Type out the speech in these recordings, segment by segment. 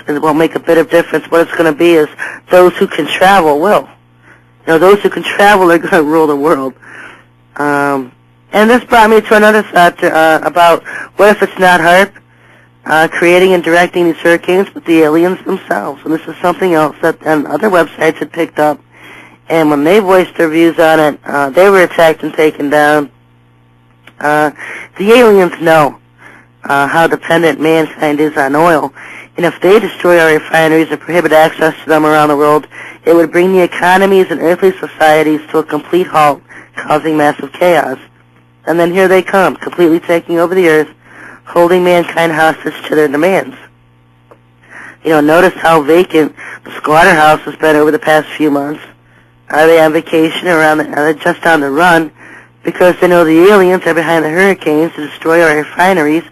it won't make a bit of difference. What it's going to be is those who can travel will. Those who can travel are going to rule the world. And this brought me to another thought about what if it's not HAARP creating and directing these hurricanes, but the aliens themselves. And this is something else that other websites had picked up. And when they voiced their views on it, they were attacked and taken down. The aliens know how dependent mankind is on oil. And if they destroy our refineries and prohibit access to them around the world, it would bring the economies and earthly societies to a complete halt, causing massive chaos. And then here they come, completely taking over the earth, holding mankind hostage to their demands. Notice how vacant the slaughterhouse has been over the past few months. Are they on vacation or are they just on the run? Because they know the aliens are behind the hurricanes to destroy our refineries,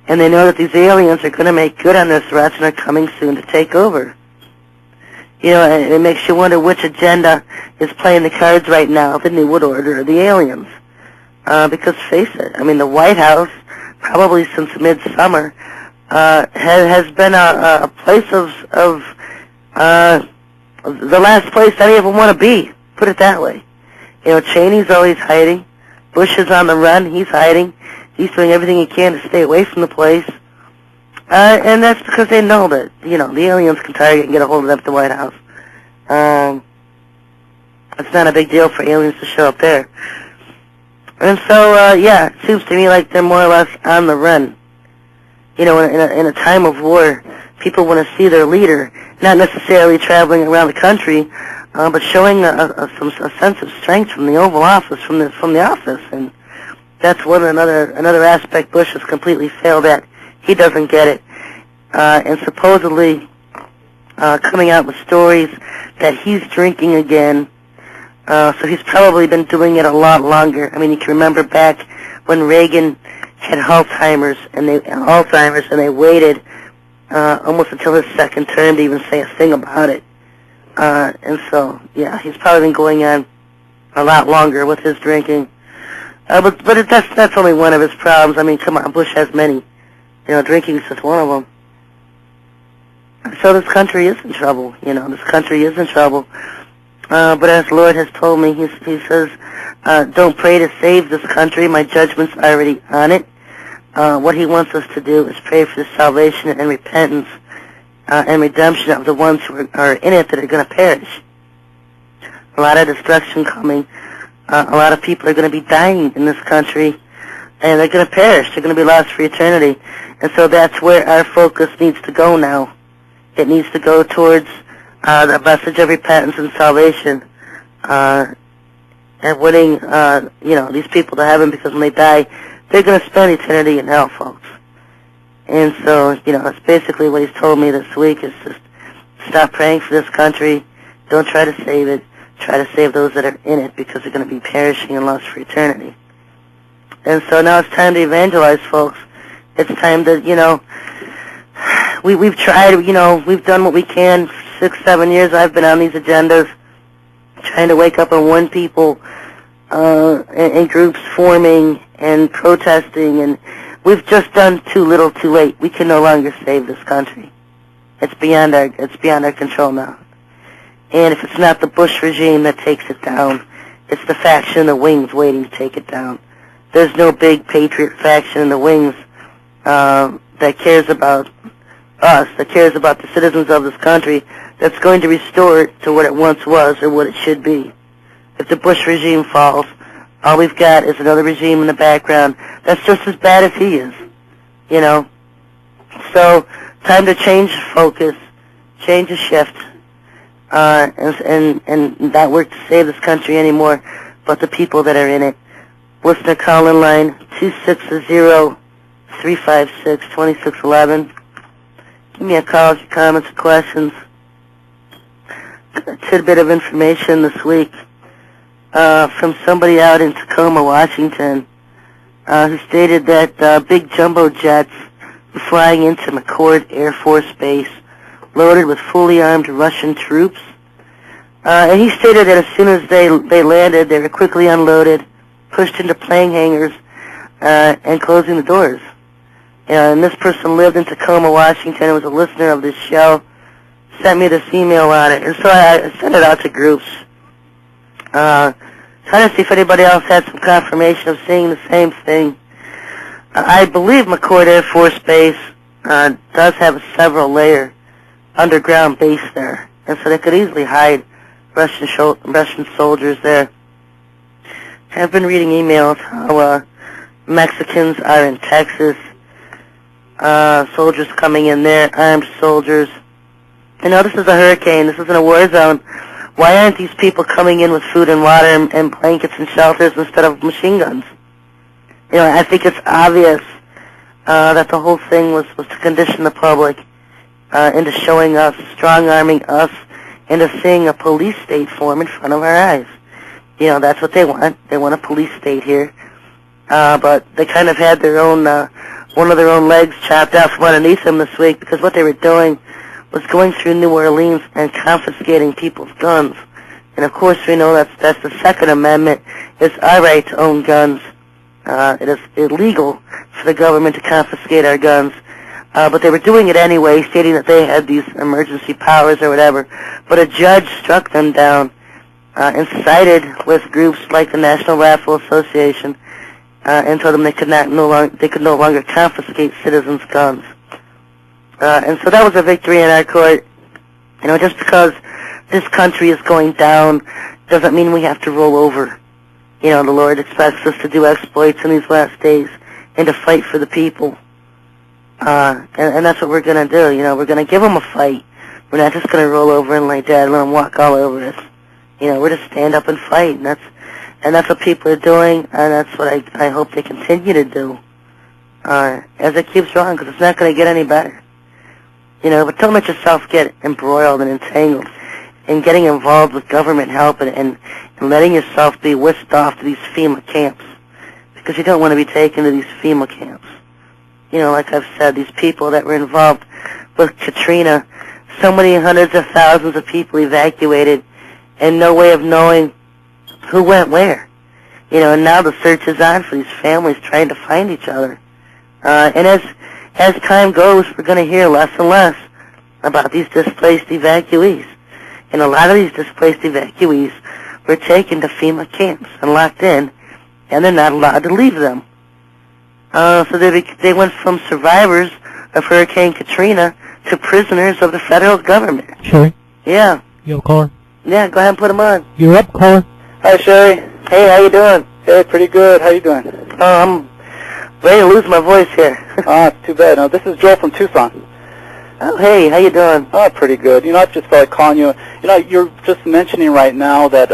and they know that these aliens are going to make good on their threats and are coming soon to take over. And it makes you wonder which agenda is playing the cards right now, the New World Order or the aliens. Because face it, the White House, probably since midsummer, has been a place of the last place any of them want to be. Put it that way. Cheney's always hiding. Bush is on the run. He's hiding. He's doing everything he can to stay away from the place. And that's because they know that, the aliens can target and get a hold of them at the White House. It's not a big deal for aliens to show up there. And so, it seems to me like they're more or less on the run. In a time of war, people want to see their leader, not necessarily traveling around the country, but showing a sense of strength from the Oval Office, from the office. And that's another aspect Bush has completely failed at. He doesn't get it. And supposedly coming out with stories that he's drinking again. So he's probably been doing it a lot longer. You can remember back when Reagan had Alzheimer's and they waited almost until his second term to even say a thing about it. And so, he's probably been going on a lot longer with his drinking. But that's only one of his problems. Come on, Bush has many. Drinking is just one of them. So this country is in trouble. This country is in trouble. But as the Lord has told me, he says, don't pray to save this country. My judgment's already on it. What he wants us to do is pray for the salvation and repentance and redemption of the ones who are in it that are going to perish. A lot of destruction coming. A lot of people are going to be dying in this country, and they're going to perish. They're going to be lost for eternity. And so that's where our focus needs to go now. It needs to go towards the message of repentance and salvation, and winning, these people to heaven, because when they die, they're going to spend eternity in hell, folks. And so, that's basically what he's told me this week, is just stop praying for this country. Don't try to save it. Try to save those that are in it, because they're going to be perishing and lost for eternity. And so now it's time to evangelize, folks. It's time to, we've tried, we've done what we can. 6-7 years I've been on these agendas, trying to wake up and warn people, and groups forming and protesting, and we've just done too little too late. We can no longer save this country. It's beyond our control now. And if it's not the Bush regime that takes it down, it's the faction in the wings waiting to take it down. There's no big patriot faction in the wings that cares about us, that cares about the citizens of this country, that's going to restore it to what it once was or what it should be. If the Bush regime falls, all we've got is another regime in the background that's just as bad as he is, So, time to change focus, change the shift, and not work to save this country anymore, but the people that are in it. Listener call-in line 260-356-2611. Give me a call with your comments or questions. A tidbit of information this week from somebody out in Tacoma, Washington, who stated that big jumbo jets were flying into McCord Air Force Base loaded with fully armed Russian troops. And he stated that as soon as they landed, they were quickly unloaded, pushed into plane hangars, and closing the doors. And this person lived in Tacoma, Washington, and was a listener of this show, sent me this email on it. And so I sent it out to groups, trying to see if anybody else had some confirmation of seeing the same thing. I believe McCord Air Force Base does have a several-layer underground base there, and so they could easily hide Russian soldiers there. I've been reading emails how Mexicans are in Texas, soldiers coming in there, armed soldiers. You know, this is a hurricane. This isn't a war zone. Why aren't these people coming in with food and water and blankets and shelters instead of machine guns? You know, I think it's obvious that the whole thing was to condition the public into showing us, strong-arming us, into seeing a police state form in front of our eyes. You know, that's what they want. They want a police state here. But they kind of had their own, one of their own legs chopped out from underneath them this week, because what they were doing was going through New Orleans and confiscating people's guns. And of course we know that's the Second Amendment. It's our right to own guns. It is illegal for the government to confiscate our guns. But they were doing it anyway, stating that they had these emergency powers or whatever. But a judge struck them down and sided with groups like the National Rifle Association and told them they could no longer confiscate citizens' guns. And so that was a victory in our court. You know, just because this country is going down doesn't mean we have to roll over. You know, the Lord expects us to do exploits in these last days and to fight for the people. And that's what we're going to do. You know, we're going to give them a fight. We're not just going to roll over and lay dead and let them walk all over us. You know, we're to stand up and fight. And that's what people are doing, and that's what I hope they continue to do as it keeps going, because it's not going to get any better. You know, but don't let yourself get embroiled and entangled in getting involved with government help and letting yourself be whisked off to these FEMA camps, because you don't want to be taken to these FEMA camps. You know, like I've said, these people that were involved with Katrina, so many hundreds of thousands of people evacuated and no way of knowing who went where. You know, and now the search is on for these families trying to find each other. And as time goes, we're going to hear less and less about these displaced evacuees. And a lot of these displaced evacuees were taken to FEMA camps and locked in, and they're not allowed to leave them. So they went from survivors of Hurricane Katrina to prisoners of the federal government. Sherry? Yeah. You have a caller? Yeah, go ahead and put them on. You're up, caller. Hi, Sherry. Hey, how you doing? Hey, pretty good. How you doing? Oh, I'm ready to lose my voice here. It's too bad. No, this is Joel from Tucson. Oh, hey, how you doing? Oh, pretty good. You know, I just felt like calling you. You know, you're just mentioning right now that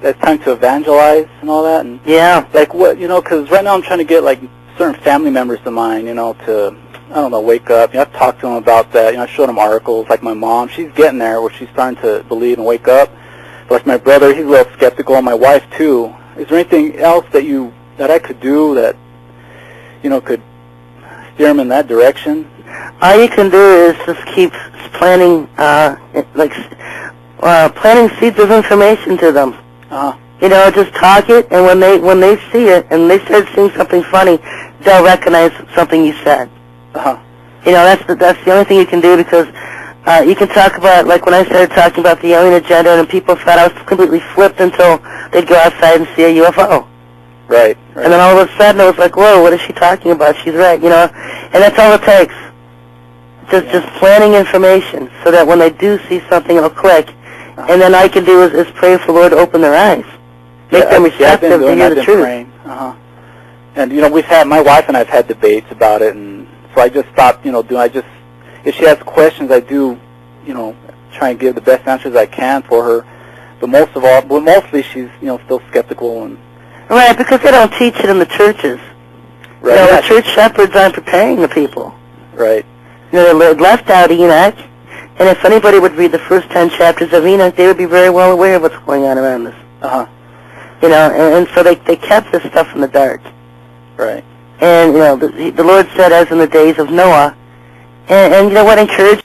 it's time to evangelize and all that. And yeah. Like what, you know, because right now I'm trying to get like certain family members of mine, you know, to, I don't know, wake up. You know, I've talked to them about that. You know, I showed them articles. Like my mom, she's getting there where she's starting to believe and wake up. But like my brother, he's a little skeptical, and my wife too. Is there anything else that I could do that, you know, could steer them in that direction? All you can do is just keep planting, planting seeds of information to them. You know, just talk it, and when they see it and they start seeing something funny, they'll recognize something you said. You know, that's the only thing you can do, because you can talk about, like when I started talking about the alien agenda, and people thought I was completely flipped until they'd go outside and see a UFO. Right. And then all of a sudden it was like, whoa, what is she talking about? She's right, you know. And that's all it takes. Just planting information so that when they do see something, it'll click. And then all I can do is pray for the Lord to open their eyes. Make them receptive to hear the truth. And, you know, my wife and I have had debates about it, and so I just stopped, you know, if she has questions, I do, you know, try and give the best answers I can for her. But mostly she's, you know, still skeptical. And right, because they don't teach it in the churches. Right. You know, the church shepherds aren't preparing the people. Right. You know, they left out Enoch, and if anybody would read the first 10 chapters of Enoch, they would be very well aware of what's going on around us. You know, and so they kept this stuff in the dark. Right. And, you know, the Lord said, as in the days of Noah, and you know what, encourage